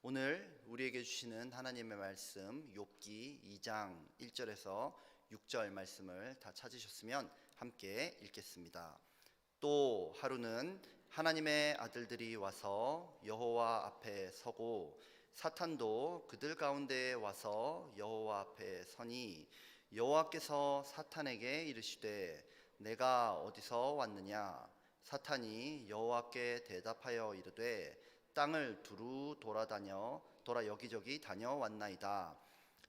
오늘 우리에게 주시는 하나님의 말씀 욥기 2장 1절에서 6절 말씀을 다 찾으셨으면 함께 읽겠습니다. 또 하루는 하나님의 아들들이 와서 여호와 앞에 서고 사탄도 그들 가운데에 와서 여호와 앞에 서니 여호와께서 사탄에게 이르시되 내가 어디서 왔느냐? 사탄이 여호와께 대답하여 이르되 땅을 두루 돌아 여기저기 다녀왔나이다.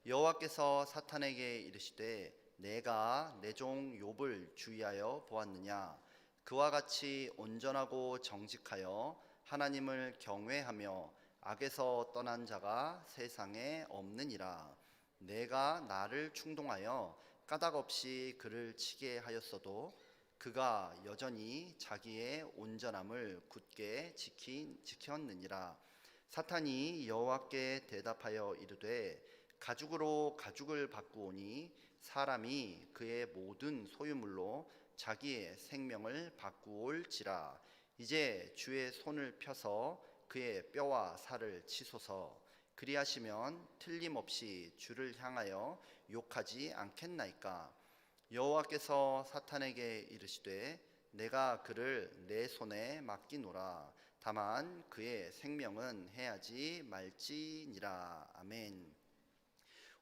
여호와께서 사탄에게 이르시되 내가 내 종 욥을 주의하여 보았느냐? 그와 같이 온전하고 정직하여 하나님을 경외하며 악에서 떠난 자가 세상에 없느니라. 내가 나를 충동하여 까닭 없이 그를 치게 하였어도 그가 여전히 자기의 온전함을 굳게 지켰느니라. 사탄이 여호와께 대답하여 이르되 가죽으로 가죽을 바꾸오니 사람이 그의 모든 소유물로 자기의 생명을 바꾸올지라. 이제 주의 손을 펴서 그의 뼈와 살을 치소서. 그리하시면 틀림없이 주를 향하여 욕하지 않겠나이까? 여호와께서 사탄에게 이르시되 내가 그를 내 손에 맡기노라. 다만 그의 생명은 해하지 말지니라. 아멘.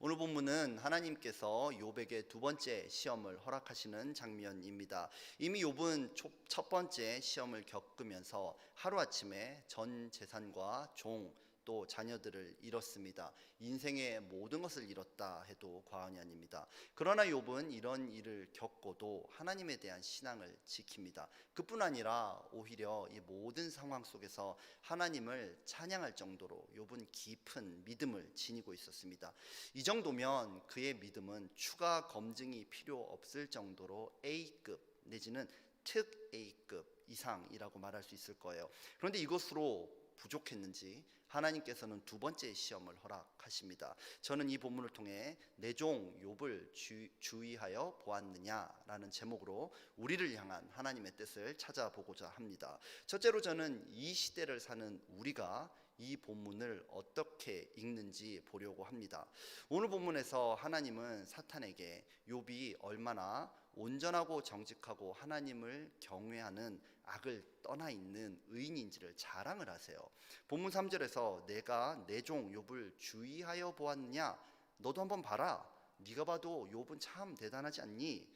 오늘 본문은 하나님께서 욥에게 두 번째 시험을 허락하시는 장면입니다. 이미 욥은 첫 번째 시험을 겪으면서 하루아침에 전 재산과 종 또 자녀들을 잃었습니다. 인생의 모든 것을 잃었다 해도 과언이 아닙니다. 그러나 욥은 이런 일을 겪고도 하나님에 대한 신앙을 지킵니다. 그뿐 아니라 오히려 이 모든 상황 속에서 하나님을 찬양할 정도로 욥은 깊은 믿음을 지니고 있었습니다. 이 정도면 그의 믿음은 추가 검증이 필요 없을 정도로 A급 내지는 특 A급 이상이라고 말할 수 있을 거예요. 그런데 이것으로 부족했는지 하나님께서는 두 번째 시험을 허락하십니다. 저는 이 본문을 통해 내 종 욥을 주의하여 보았느냐라는 제목으로 우리를 향한 하나님의 뜻을 찾아보고자 합니다. 첫째로 저는 이 시대를 사는 우리가 이 본문을 어떻게 읽는지 보려고 합니다. 오늘 본문에서 하나님은 사탄에게 욥이 얼마나 온전하고 정직하고 하나님을 경외하는 악을 떠나 있는 의인인지를 자랑을 하세요. 본문 3절에서 내가 내 종 욥을 주의하여 보았느냐? 너도 한번 봐라. 네가 봐도 욥은 참 대단하지 않니?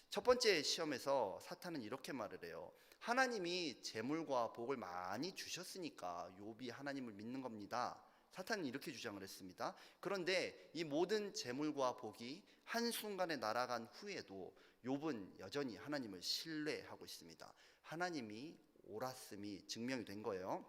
첫 번째 시험에서 사탄은 이렇게 말을 해요. 하나님이 재물과 복을 많이 주셨으니까 욥이 하나님을 믿는 겁니다. 사탄은 이렇게 주장을 했습니다. 그런데 이 모든 재물과 복이 한순간에 날아간 후에도 욥은 여전히 하나님을 신뢰하고 있습니다. 하나님이 옳았음이 증명이 된 거예요.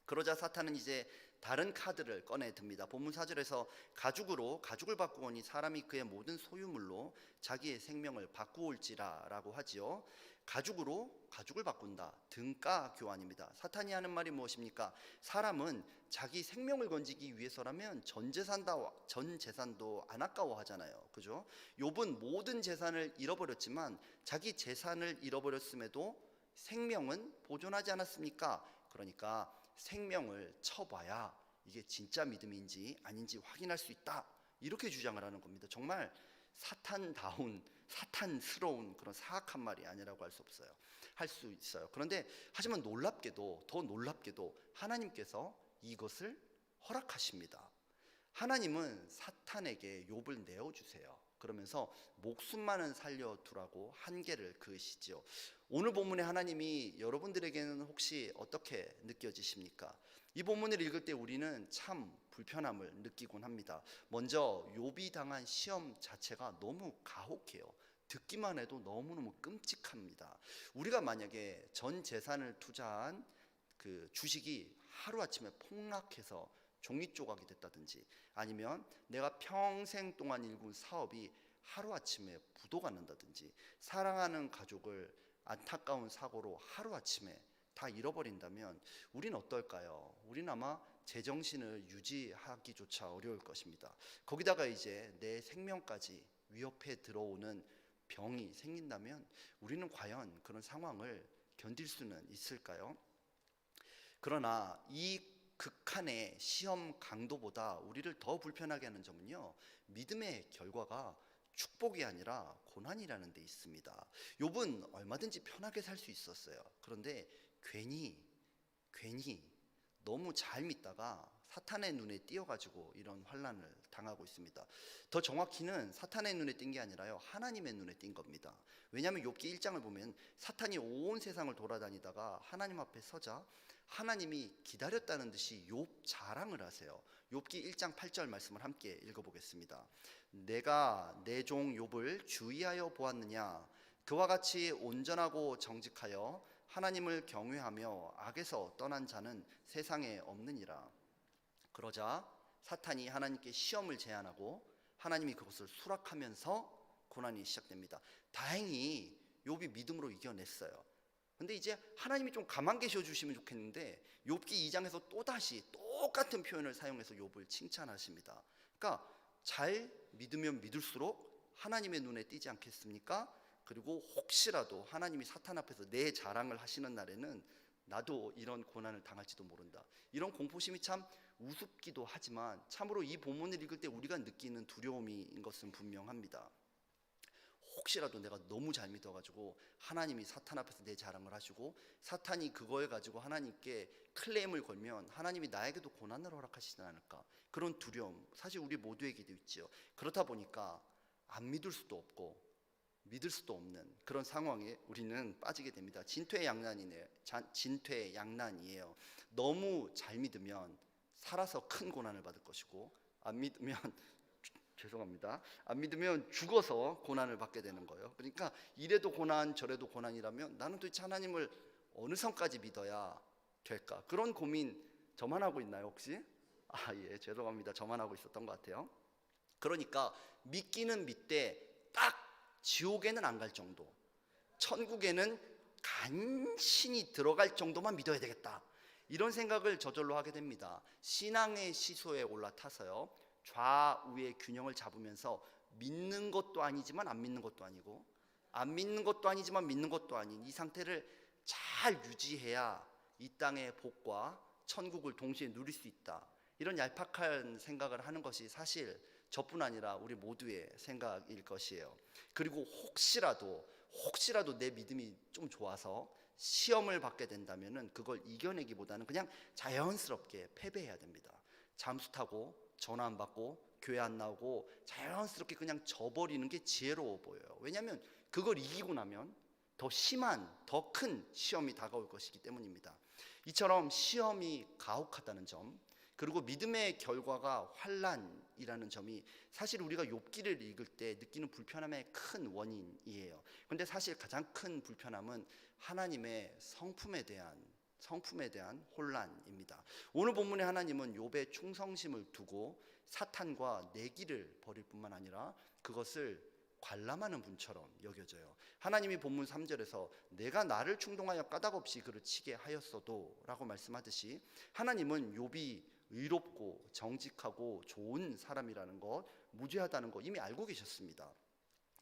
그러자 사탄은 이제 다른 카드를 꺼내 듭니다. 본문 4절에서 가죽을 바꾸오니 사람이 그의 모든 소유물로 자기의 생명을 바꾸올지라 라고 하지요. 가죽으로 가죽을 바꾼다. 등가 교환입니다. 사탄이 하는 말이 무엇입니까? 사람은 자기 생명을 건지기 위해서라면 전 재산도 안 아까워하잖아요. 그죠? 욥은 모든 재산을 잃어버렸지만 자기 재산을 잃어버렸음에도 생명은 보존하지 않았습니까? 그러니까 생명을 쳐봐야 이게 진짜 믿음인지 아닌지 확인할 수 있다. 이렇게 주장을 하는 겁니다. 정말 사탄스러운 그런 사악한 말이 아니라고 할 수 있어요. 그런데 하지만 더 놀랍게도 하나님께서 이것을 허락하십니다. 하나님은 사탄에게 욥을 내어주세요. 그러면서 목숨만은 살려두라고 한계를 그으시죠. 오늘 본문의 하나님이 여러분들에게는 혹시 어떻게 느껴지십니까? 이 본문을 읽을 때 우리는 참 불편함을 느끼곤 합니다. 먼저 욥이 당한 시험 자체가 너무 가혹해요. 듣기만 해도 너무너무 끔찍합니다. 우리가 만약에 전 재산을 투자한 그 주식이 하루아침에 폭락해서 종이조각이 됐다든지 아니면 내가 평생 동안 일군 사업이 하루아침에 부도가 난다든지 사랑하는 가족을 안타까운 사고로 하루아침에 다 잃어버린다면 우리는 어떨까요? 우리는 아마 제정신을 유지하기조차 어려울 것입니다. 거기다가 이제 내 생명까지 위협해 들어오는 병이 생긴다면 우리는 과연 그런 상황을 견딜 수는 있을까요? 그러나 이 극한의 시험 강도보다 우리를 더 불편하게 하는 점은요, 믿음의 결과가 축복이 아니라 고난이라는 데 있습니다. 욥은 얼마든지 편하게 살 수 있었어요. 그런데 괜히 너무 잘 믿다가 사탄의 눈에 띄어가지고 이런 환난을 당하고 있습니다. 더 정확히는 사탄의 눈에 띈 게 아니라요, 하나님의 눈에 띈 겁니다. 왜냐하면 욥기 1장을 보면 사탄이 온 세상을 돌아다니다가 하나님 앞에 서자 하나님이 기다렸다는 듯이 욥 자랑을 하세요. 욥기 1장 8절 말씀을 함께 읽어보겠습니다. 내가 내 종 욥을 주의하여 보았느냐, 그와 같이 온전하고 정직하여 하나님을 경외하며 악에서 떠난 자는 세상에 없느니라. 그러자 사탄이 하나님께 시험을 제안하고 하나님이 그것을 수락하면서 고난이 시작됩니다. 다행히 욥이 믿음으로 이겨냈어요. 근데 이제 하나님이 좀 가만 계셔 주시면 좋겠는데 욥기 2장에서 또다시 똑같은 표현을 사용해서 욥을 칭찬하십니다. 그러니까 잘 믿으면 믿을수록 하나님의 눈에 띄지 않겠습니까? 그리고 혹시라도 하나님이 사탄 앞에서 내 자랑을 하시는 날에는 나도 이런 고난을 당할지도 모른다. 이런 공포심이 참 우습기도 하지만 참으로 이 본문을 읽을 때 우리가 느끼는 두려움인 것은 분명합니다. 혹시라도 내가 너무 잘 믿어가지고 하나님이 사탄 앞에서 내 자랑을 하시고 사탄이 그거에 가지고 하나님께 클레임을 걸면 하나님이 나에게도 고난을 허락하시지 않을까, 그런 두려움 사실 우리 모두에게도 있지요. 그렇다 보니까 안 믿을 수도 없고 믿을 수도 없는 그런 상황에 우리는 빠지게 됩니다. 진퇴양난이에요. 너무 잘 믿으면 살아서 큰 고난을 받을 것이고 안 믿으면 죄송합니다. 안 믿으면 죽어서 고난을 받게 되는 거예요. 그러니까 이래도 고난 저래도 고난이라면 나는 도대체 하나님을 어느 선까지 믿어야 될까? 그런 고민 저만 하고 있나요 혹시? 예, 죄송합니다. 저만 하고 있었던 것 같아요. 그러니까 믿기는 믿되 딱 지옥에는 안 갈 정도, 천국에는 간신히 들어갈 정도만 믿어야 되겠다, 이런 생각을 저절로 하게 됩니다. 신앙의 시소에 올라타서요, 좌우의 균형을 잡으면서 믿는 것도 아니지만 안 믿는 것도 아니고 안 믿는 것도 아니지만 믿는 것도 아닌 이 상태를 잘 유지해야 이 땅의 복과 천국을 동시에 누릴 수 있다, 이런 얄팍한 생각을 하는 것이 사실 저뿐 아니라 우리 모두의 생각일 것이에요. 그리고 혹시라도 내 믿음이 좀 좋아서 시험을 받게 된다면은 그걸 이겨내기보다는 그냥 자연스럽게 패배해야 됩니다. 잠수 타고 전화 안 받고 교회 안 나오고 자연스럽게 그냥 져버리는 게 지혜로워 보여요. 왜냐하면 그걸 이기고 나면 더 심한 더 큰 시험이 다가올 것이기 때문입니다. 이처럼 시험이 가혹하다는 점, 그리고 믿음의 결과가 환난이라는 점이 사실 우리가 욥기를 읽을 때 느끼는 불편함의 큰 원인이에요. 그런데 사실 가장 큰 불편함은 하나님의 성품에 대한 혼란입니다. 오늘 본문의 하나님은 욥의 충성심을 두고 사탄과 내기를 벌일 뿐만 아니라 그것을 관람하는 분처럼 여겨져요. 하나님이 본문 3절에서 내가 나를 충동하여 까닭없이 그를 치게 하였어도 라고 말씀하듯이 하나님은 욥이 의롭고 정직하고 좋은 사람이라는 것, 무죄하다는 것 이미 알고 계셨습니다.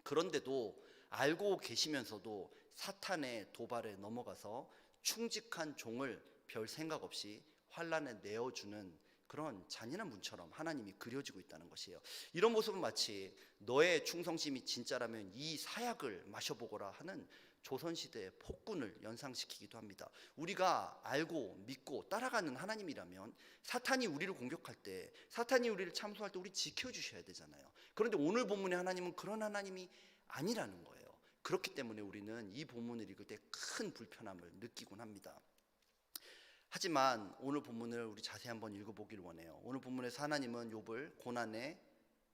그런데도 알고 계시면서도 사탄의 도발에 넘어가서 충직한 종을 별 생각 없이 환난에 내어주는 그런 잔인한 분처럼 하나님이 그려지고 있다는 것이에요. 이런 모습은 마치 너의 충성심이 진짜라면 이 사약을 마셔보거라 하는 조선시대의 폭군을 연상시키기도 합니다. 우리가 알고 믿고 따라가는 하나님이라면 사탄이 우리를 공격할 때, 사탄이 우리를 참소할 때 우리 지켜주셔야 되잖아요. 그런데 오늘 본문의 하나님은 그런 하나님이 아니라는 거예요. 그렇기 때문에 우리는 이 본문을 읽을 때 큰 불편함을 느끼곤 합니다. 하지만 오늘 본문을 우리 자세히 한번 읽어보길 원해요. 오늘 본문에서 하나님은 욥을 고난에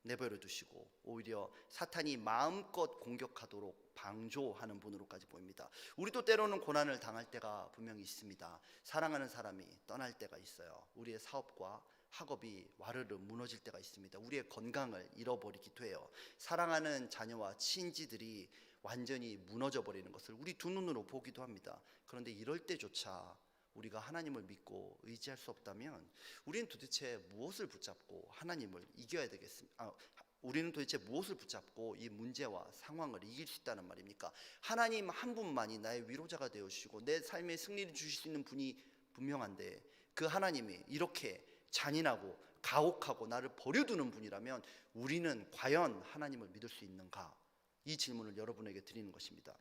내버려 두시고 오히려 사탄이 마음껏 공격하도록 방조하는 분으로까지 보입니다. 우리도 때로는 고난을 당할 때가 분명히 있습니다. 사랑하는 사람이 떠날 때가 있어요. 우리의 사업과 학업이 와르르 무너질 때가 있습니다. 우리의 건강을 잃어버리기도 해요. 사랑하는 자녀와 친지들이 완전히 무너져 버리는 것을 우리 두 눈으로 보기도 합니다. 그런데 이럴 때조차 우리가 하나님을 믿고 의지할 수 없다면 우리는 도대체 무엇을 붙잡고 하나님을 이겨야 되겠습니까? 우리는 도대체 무엇을 붙잡고 이 문제와 상황을 이길 수 있다는 말입니까? 하나님 한 분만이 나의 위로자가 되어주시고 내 삶에 승리를 주실 수 있는 분이 분명한데 그 하나님이 이렇게 잔인하고 가혹하고 나를 버려두는 분이라면 우리는 과연 하나님을 믿을 수 있는가? 이 질문을 여러분에게 드리는 것입니다.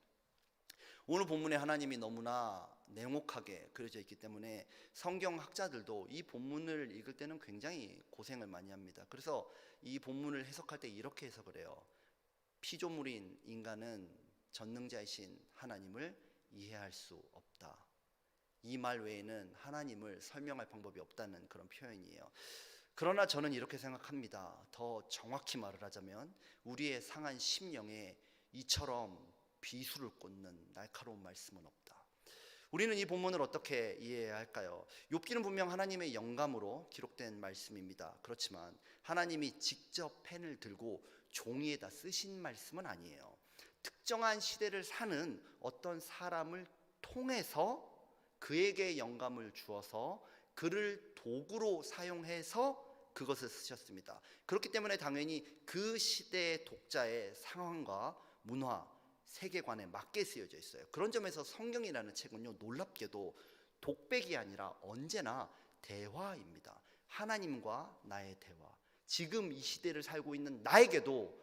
오늘 본문에 하나님이 너무나 냉혹하게 그려져 있기 때문에 성경학자들도 이 본문을 읽을 때는 굉장히 고생을 많이 합니다. 그래서 이 본문을 해석할 때 이렇게 해석을 해요. 피조물인 인간은 전능자이신 하나님을 이해할 수 없다. 이 말 외에는 하나님을 설명할 방법이 없다는 그런 표현이에요. 그러나 저는 이렇게 생각합니다. 더 정확히 말을 하자면 우리의 상한 심령에 이처럼 비수를 꽂는 날카로운 말씀은 없다. 우리는 이 본문을 어떻게 이해해야 할까요? 욥기는 분명 하나님의 영감으로 기록된 말씀입니다. 그렇지만 하나님이 직접 펜을 들고 종이에다 쓰신 말씀은 아니에요. 특정한 시대를 사는 어떤 사람을 통해서 그에게 영감을 주어서 그를 도구로 사용해서 그것을 쓰셨습니다. 그렇기 때문에 당연히 그 시대의 독자의 상황과 문화, 세계관에 맞게 쓰여져 있어요. 그런 점에서 성경이라는 책은요, 놀랍게도 독백이 아니라 언제나 대화입니다. 하나님과 나의 대화. 지금 이 시대를 살고 있는 나에게도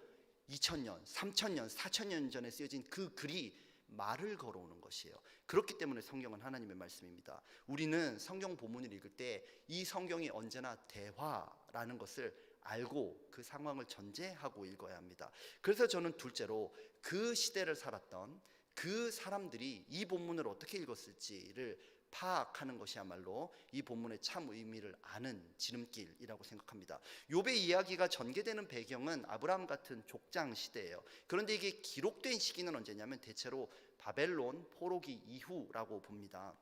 2000년, 3000년, 4000년 전에 쓰여진 그 글이 말을 걸어오는 것이에요. 그렇기 때문에 성경은 하나님의 말씀입니다. 우리는 성경 본문을 읽을 때 이 성경이 언제나 대화라는 것을 알고 그 상황을 전제하고 읽어야 합니다. 그래서 저는 둘째로 그 시대를 살았던 그 사람들이 이 본문을 어떻게 읽었을지를 파악하는 것이야말로 이 본문의 참 의미를 아는 지름길이라고 생각합니다. 욥의 이야기가 전개되는 배경은 아브라함 같은 족장 시대예요. 그런데 이게 기록된 시기는 언제냐면 대체로 바벨론 포로기 이후라고 봅니다.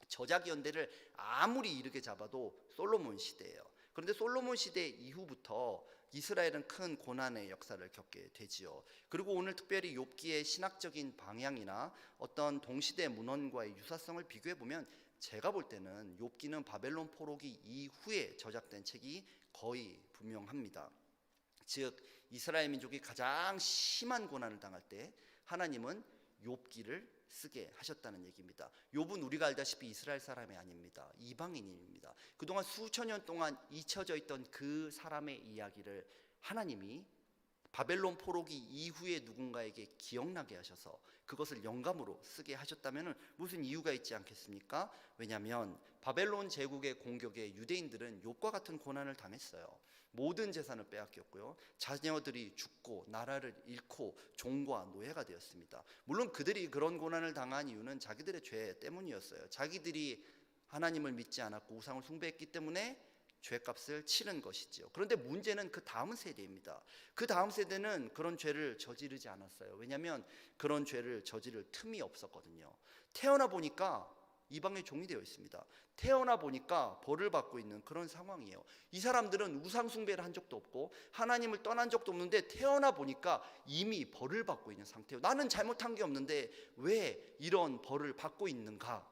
저작 연대를 아무리 이르게 잡아도 솔로몬 시대예요. 그런데 솔로몬 시대 이후부터 이스라엘은 큰 고난의 역사를 겪게 되지요. 그리고 오늘 특별히 욥기의 신학적인 방향이나 어떤 동시대 문헌과의 유사성을 비교해 보면 제가 볼 때는 욥기는 바벨론 포로기 이후에 저작된 책이 거의 분명합니다. 즉 이스라엘 민족이 가장 심한 고난을 당할 때 하나님은 욥기를 쓰게 하셨다는 얘기입니다. 욥은 우리가 알다시피 이스라엘 사람이 아닙니다. 이방인입니다. 그동안 수천 년 동안 잊혀져 있던 그 사람의 이야기를 하나님이 바벨론 포로기 이후에 누군가에게 기억나게 하셔서 그것을 영감으로 쓰게 하셨다면 무슨 이유가 있지 않겠습니까? 왜냐하면 바벨론 제국의 공격에 유대인들은 욥과 같은 고난을 당했어요. 모든 재산을 빼앗겼고요, 자녀들이 죽고 나라를 잃고 종과 노예가 되었습니다. 물론 그들이 그런 고난을 당한 이유는 자기들의 죄 때문이었어요. 자기들이 하나님을 믿지 않았고 우상을 숭배했기 때문에 죄값을 치른 것이지요. 그런데 문제는 그 다음 세대입니다. 그 다음 세대는 그런 죄를 저지르지 않았어요. 왜냐하면 그런 죄를 저지를 틈이 없었거든요. 태어나 보니까 이방의 종이 되어 있습니다. 태어나 보니까 벌을 받고 있는 그런 상황이에요. 이 사람들은 우상 숭배를 한 적도 없고 하나님을 떠난 적도 없는데 태어나 보니까 이미 벌을 받고 있는 상태예요. 나는 잘못한 게 없는데 왜 이런 벌을 받고 있는가?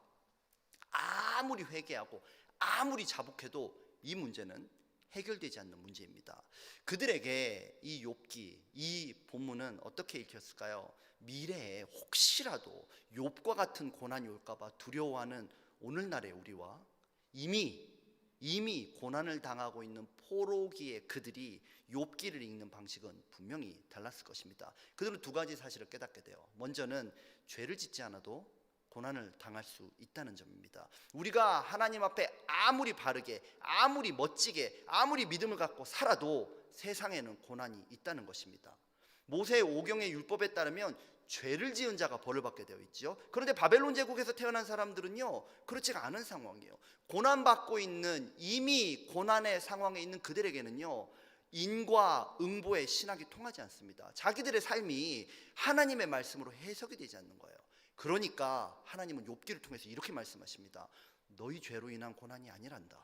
아무리 회개하고 아무리 자복해도 이 문제는 해결되지 않는 문제입니다. 그들에게 이 욥기, 이 본문은 어떻게 읽혔을까요? 미래에 혹시라도 욥과 같은 고난이 올까 봐 두려워하는 오늘날의 우리와 이미 고난을 당하고 있는 포로기의 그들이 욥기를 읽는 방식은 분명히 달랐을 것입니다. 그들은 두 가지 사실을 깨닫게 돼요. 먼저는 죄를 짓지 않아도 고난을 당할 수 있다는 점입니다. 우리가 하나님 앞에 아무리 바르게, 아무리 멋지게, 아무리 믿음을 갖고 살아도 세상에는 고난이 있다는 것입니다. 모세의 오경의 율법에 따르면 죄를 지은 자가 벌을 받게 되어 있죠. 그런데 바벨론 제국에서 태어난 사람들은요, 그렇지가 않은 상황이에요. 고난받고 있는, 이미 고난의 상황에 있는 그들에게는요, 인과 응보의 신학이 통하지 않습니다. 자기들의 삶이 하나님의 말씀으로 해석이 되지 않는 거예요. 그러니까 하나님은 욥기를 통해서 이렇게 말씀하십니다. 너희 죄로 인한 고난이 아니란다.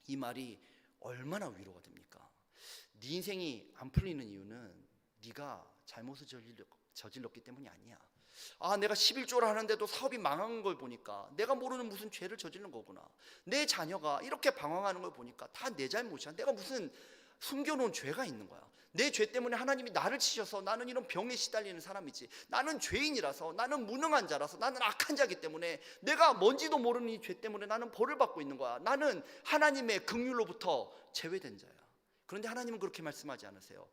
이 말이 얼마나 위로가 됩니까? 네 인생이 안 풀리는 이유는 네가 잘못을 저질렀기 때문이 아니야. 내가 11조를 하는데도 사업이 망한 걸 보니까 내가 모르는 무슨 죄를 저지른 거구나. 내 자녀가 이렇게 방황하는 걸 보니까 다 내 잘못이야. 내가 무슨 숨겨놓은 죄가 있는 거야. 내 죄 때문에 하나님이 나를 치셔서 나는 이런 병에 시달리는 사람이지, 나는 죄인이라서, 나는 무능한 자라서, 나는 악한 자기 때문에, 내가 뭔지도 모르는 이 죄 때문에 나는 벌을 받고 있는 거야. 나는 하나님의 긍휼로부터 제외된 자야. 그런데 하나님은 그렇게 말씀하지 않으세요.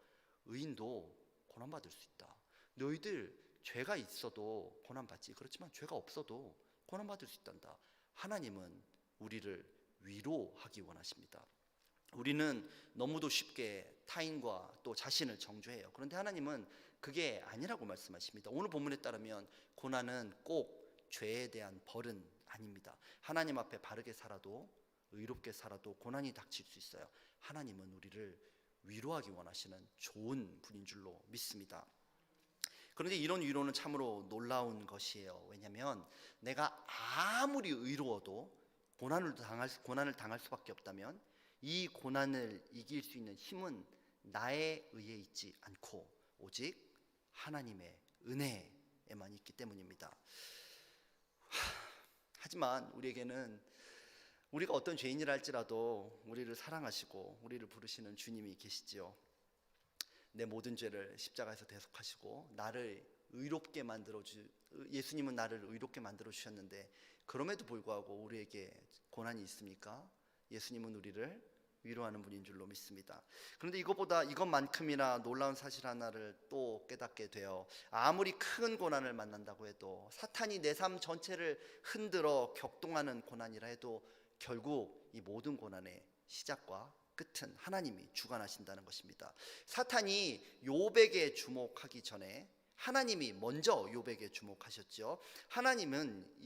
의인도 고난받을 수 있다. 너희들 죄가 있어도 고난받지, 그렇지만 죄가 없어도 고난받을 수 있단다. 하나님은 우리를 위로하기 원하십니다. 우리는 너무도 쉽게 타인과 또 자신을 정죄해요. 그런데 하나님은 그게 아니라고 말씀하십니다. 오늘 본문에 따르면 고난은 꼭 죄에 대한 벌은 아닙니다. 하나님 앞에 바르게 살아도, 의롭게 살아도 고난이 닥칠 수 있어요. 하나님은 우리를 위로하기 원하시는 좋은 분인 줄로 믿습니다. 그런데 이런 위로는 참으로 놀라운 것이에요. 왜냐하면 내가 아무리 의로워도 고난을 당할 수밖에 없다면 이 고난을 이길 수 있는 힘은 나에 의해 있지 않고 오직 하나님의 은혜에만 있기 때문입니다. 하지만 우리에게는 우리가 어떤 죄인이라 할지라도 우리를 사랑하시고 우리를 부르시는 주님이 계시지요. 내 모든 죄를 십자가에서 대속하시고 나를 의롭게 예수님은 나를 의롭게 만들어 주셨는데, 그럼에도 불구하고 우리에게 고난이 있습니까? 예수님은 우리를 위로하는 분인 줄로 믿습니다. 그런데 이것만큼이나 놀라운 사실 하나를 또 깨닫게 돼요. 아무리 큰 고난을 만난다고 해도, 사탄이 내 삶 전체를 흔들어 격동하는 고난이라 해도 결국 이 모든 고난의 시작과 끝은 하나님이 주관하신다는 것입니다. 사탄이 욥에게 주목하기 전에 하나님이 먼저 욥에게 주목하셨죠. 하나님은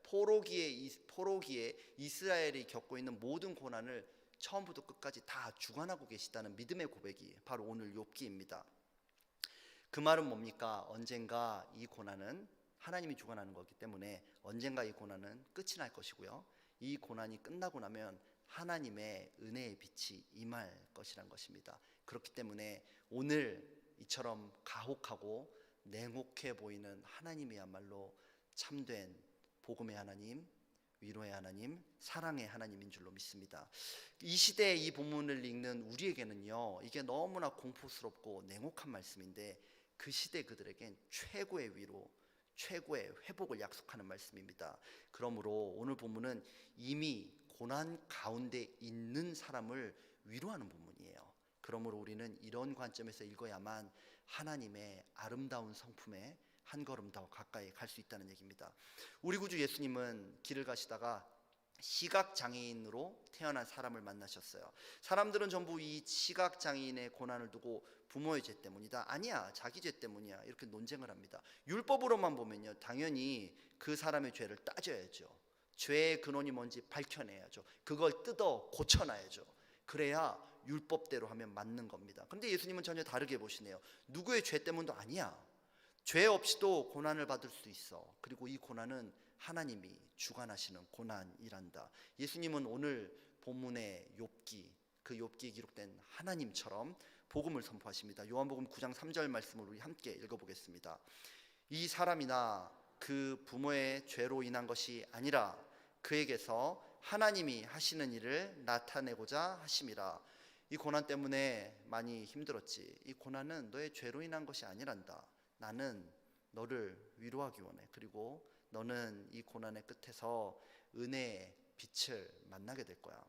포로기에 이스라엘이 겪고 있는 모든 고난을 처음부터 끝까지 다 주관하고 계시다는 믿음의 고백이 바로 오늘 욥기입니다. 그 말은 뭡니까? 언젠가 이 고난은 하나님이 주관하는 거기 때문에 언젠가 이 고난은 끝이 날 것이고요, 이 고난이 끝나고 나면 하나님의 은혜의 빛이 임할 것이란 것입니다. 그렇기 때문에 오늘 이처럼 가혹하고 냉혹해 보이는 하나님이야말로 참된 복음의 하나님, 위로의 하나님, 사랑의 하나님인 줄로 믿습니다. 이 시대에 이 본문을 읽는 우리에게는요, 이게 너무나 공포스럽고 냉혹한 말씀인데 그 시대 그들에겐 최고의 위로, 최고의 회복을 약속하는 말씀입니다. 그러므로 오늘 본문은 이미 고난 가운데 있는 사람을 위로하는 본문이에요. 그러므로 우리는 이런 관점에서 읽어야만 하나님의 아름다운 성품에 한 걸음 더 가까이 갈 수 있다는 얘기입니다. 우리 구주 예수님은 길을 가시다가 시각장애인으로 태어난 사람을 만나셨어요. 사람들은 전부 이 시각장애인의 고난을 두고 부모의 죄 때문이다, 아니야 자기 죄 때문이야, 이렇게 논쟁을 합니다. 율법으로만 보면요, 당연히 그 사람의 죄를 따져야죠. 죄의 근원이 뭔지 밝혀내야죠. 그걸 뜯어 고쳐놔야죠. 그래야 율법대로 하면 맞는 겁니다. 그런데 예수님은 전혀 다르게 보시네요. 누구의 죄 때문도 아니야. 죄 없이도 고난을 받을 수 있어. 그리고 이 고난은 하나님이 주관하시는 고난이란다. 예수님은 오늘 본문의 욥기, 그 욥기에 기록된 하나님처럼 복음을 선포하십니다. 요한복음 9장 3절 말씀을 우리 함께 읽어보겠습니다. 이 사람이나 그 부모의 죄로 인한 것이 아니라 그에게서 하나님이 하시는 일을 나타내고자 하심이라. 이 고난 때문에 많이 힘들었지. 이 고난은 너의 죄로 인한 것이 아니란다. 나는 너를 위로하기 원해. 그리고 너는 이 고난의 끝에서 은혜의 빛을 만나게 될 거야.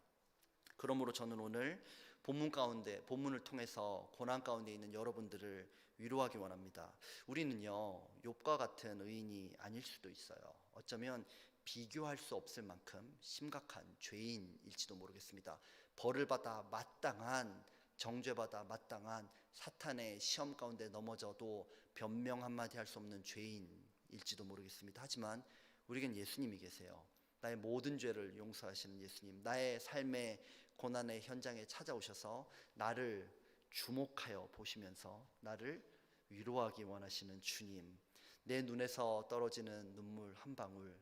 그러므로 저는 오늘 본문을 통해서 고난 가운데 있는 여러분들을 위로하기 원합니다. 우리는요, 욥과 같은 의인이 아닐 수도 있어요. 어쩌면 비교할 수 없을 만큼 심각한 죄인일지도 모르겠습니다. 벌을 받아 마땅한, 정죄받아 마땅한 사탄의 시험 가운데 넘어져도 변명 한마디 할 수 없는 죄인일지도 모르겠습니다. 하지만 우리에겐 예수님이 계세요. 나의 모든 죄를 용서하시는 예수님, 나의 삶의 고난의 현장에 찾아오셔서 나를 주목하여 보시면서 나를 위로하기 원하시는 주님, 내 눈에서 떨어지는 눈물 한 방울,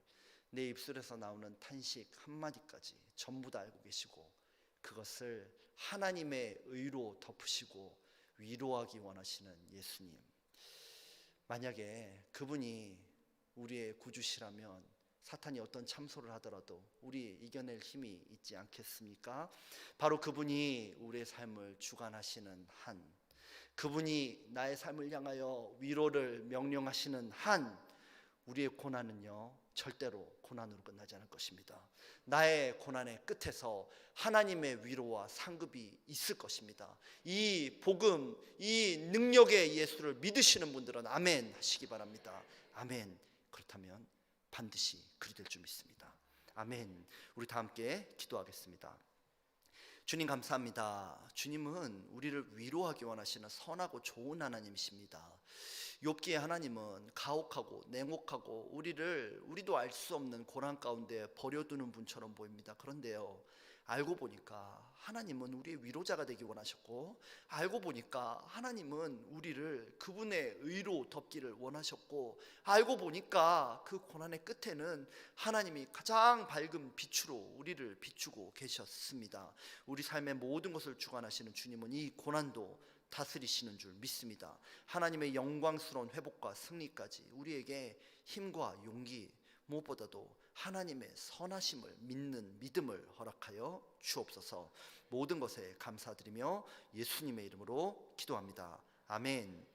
내 입술에서 나오는 탄식 한마디까지 전부 다 알고 계시고 그것을 하나님의 의로 덮으시고 위로하기 원하시는 예수님, 만약에 그분이 우리의 구주시라면 사탄이 어떤 참소를 하더라도 우리 이겨낼 힘이 있지 않겠습니까? 바로 그분이 우리의 삶을 주관하시는 한, 그분이 나의 삶을 향하여 위로를 명령하시는 한, 우리의 고난은요 절대로 고난으로 끝나지 않을 것입니다. 나의 고난의 끝에서 하나님의 위로와 상급이 있을 것입니다. 이 복음, 이 능력의 예수를 믿으시는 분들은 아멘 하시기 바랍니다. 아멘. 그렇다면 반드시 그리 될 줄 믿습니다. 아멘. 우리 다 함께 기도하겠습니다. 주님 감사합니다. 주님은 우리를 위로하기 원하시는 선하고 좋은 하나님이십니다. 욥기의 하나님은 가혹하고 냉혹하고 우리도 알 수 없는 고난 가운데 버려두는 분처럼 보입니다. 그런데요, 알고 보니까 하나님은 우리의 위로자가 되기 원하셨고, 알고 보니까 하나님은 우리를 그분의 의로 덮기를 원하셨고, 알고 보니까 그 고난의 끝에는 하나님이 가장 밝은 빛으로 우리를 비추고 계셨습니다. 우리 삶의 모든 것을 주관하시는 주님은 이 고난도 다스리시는 줄 믿습니다. 하나님의 영광스러운 회복과 승리까지 우리에게 힘과 용기, 무엇보다도 하나님의 선하심을 믿는 믿음을 허락하여 주옵소서. 모든 것에 감사드리며 예수님의 이름으로 기도합니다. 아멘.